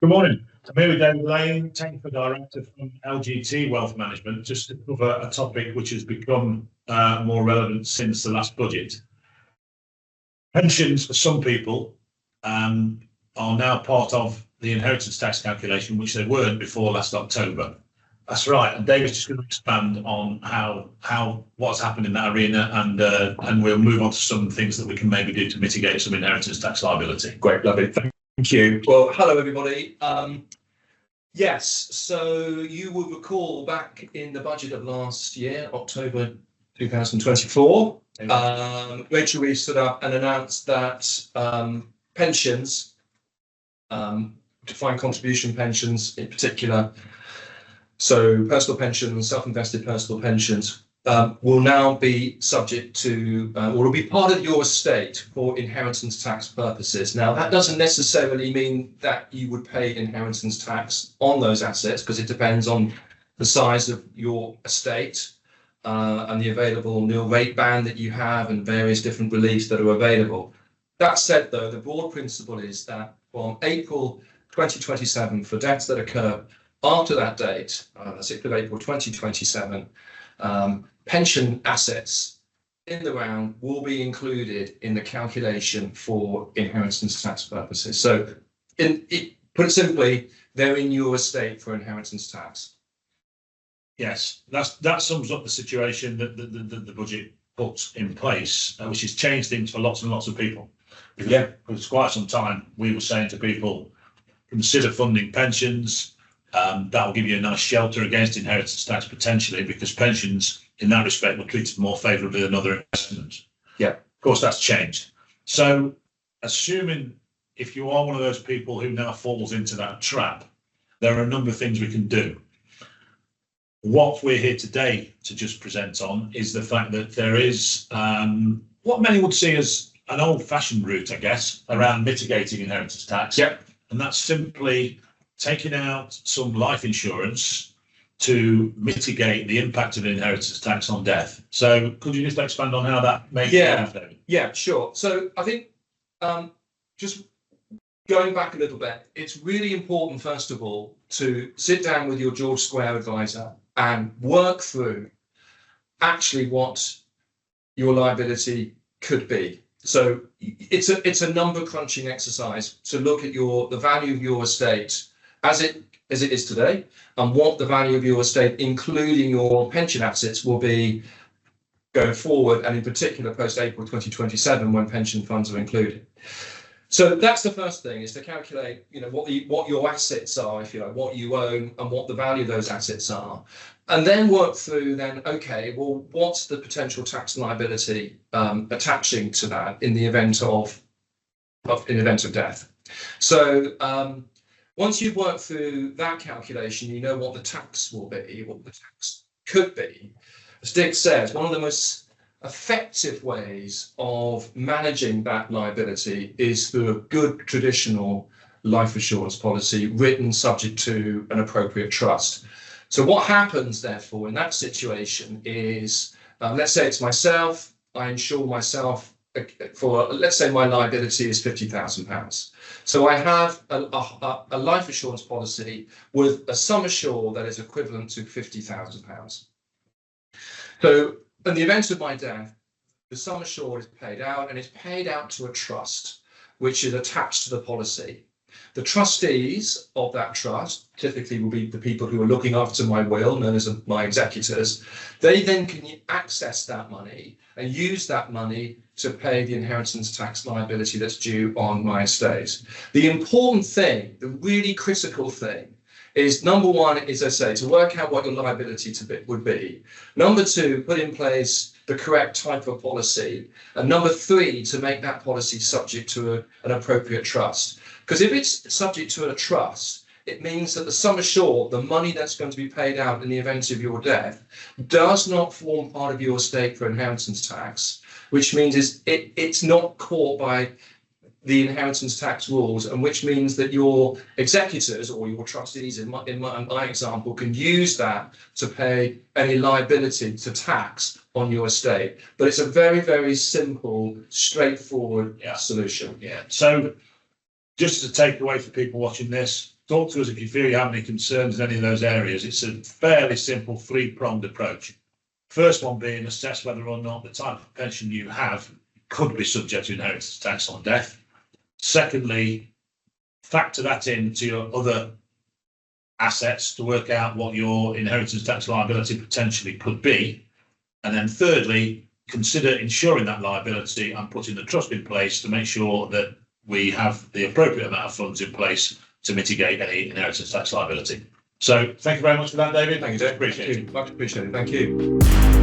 Good morning. I'm here with David Lane, Technical Director from LGT Wealth Management, just to cover a topic which has become more relevant since the last budget. Pensions for some people are now part of the inheritance tax calculation, which they weren't before last October. That's right, and David's just going to expand on what's happened in that arena, and we'll move on to some things that we can maybe do to mitigate some inheritance tax liability. Great, lovely. Thank you. Well, hello everybody. Yes, so you will recall back in the budget of last year, October 2024, Rachel, we stood up and announced that pensions, defined contribution pensions in particular, so personal pensions, self-invested personal pensions, will now be subject to, or will be part of your estate for inheritance tax purposes. Now, that doesn't necessarily mean that you would pay inheritance tax on those assets, because it depends on the size of your estate and the available nil rate band that you have and various different reliefs that are available. That said, though, the broad principle is that from April 2027, for deaths that occur after that date, the 6th of April 2027, pension assets in the round will be included in the calculation for inheritance tax purposes. So, put it simply, they're in your estate for inheritance tax. Yes, that sums up the situation that the budget puts in place, which has changed things for lots and lots of people. Yeah, for quite some time we were saying to people, consider funding pensions. That will give you a nice shelter against inheritance tax potentially, because pensions in that respect were treated more favourably than other investments. Yeah, of course that's changed. So assuming if you are one of those people who now falls into that trap, there are a number of things we can do. What we're here today to just present on is the fact that there is what many would see as an old-fashioned route, I guess, around mitigating inheritance tax. Yep. And that's simply taking out some life insurance to mitigate the impact of inheritance tax on death. So could you just expand on how that may David? Yeah, sure. So I think just going back a little bit, it's really important, first of all, to sit down with your George Square advisor and work through actually what your liability could be. So it's a number crunching exercise to look at the value of your estate as it is today, and what the value of your estate, including your pension assets, will be going forward, and in particular post April 2027, when pension funds are included. So that's the first thing, is to calculate, what your assets are, if you like, what you own, and what the value of those assets are, and then work through. Then, okay, well, what's the potential tax liability attaching to that in the event of death? So once you've worked through that calculation, you know what the tax will be, what the tax could be. As Dick says, one of the most effective ways of managing that liability is through a good traditional life assurance policy written subject to an appropriate trust. So what happens, therefore, in that situation is, let's say it's myself, I insure myself for, let's say my liability is £50,000. So I have a life assurance policy with a sum assured that is equivalent to £50,000. So in the event of my death, the sum assured is paid out, and it's paid out to a trust, which is attached to the policy. The trustees of that trust typically will be the people who are looking after my will, known as my executors. They then can access that money and use that money to pay the inheritance tax liability that's due on my estate. The important thing, the really critical thing, is number one, as I say, to work out what your liability would be. Number two, put in place the correct type of policy. And number three, to make that policy subject to an appropriate trust. Because if it's subject to a trust, it means that the sum assured, the money that's going to be paid out in the event of your death, does not form part of your estate for inheritance tax, which means it's not caught by the inheritance tax rules, and which means that your executors or your trustees, in my example, can use that to pay any liability to tax on your estate. But it's a very, very simple, straightforward solution. Yeah. So just as a takeaway for people watching this, talk to us if you feel you have any concerns in any of those areas. It's a fairly simple three-pronged approach. First one being assess whether or not the type of pension you have could be subject to inheritance tax on death. Secondly, factor that into your other assets to work out what your inheritance tax liability potentially could be. And then thirdly, consider insuring that liability and putting the trust in place to make sure that we have the appropriate amount of funds in place to mitigate any inheritance tax liability. So thank you very much for that, David. Thank you, Dave. Appreciate it. Much appreciated. Thank you.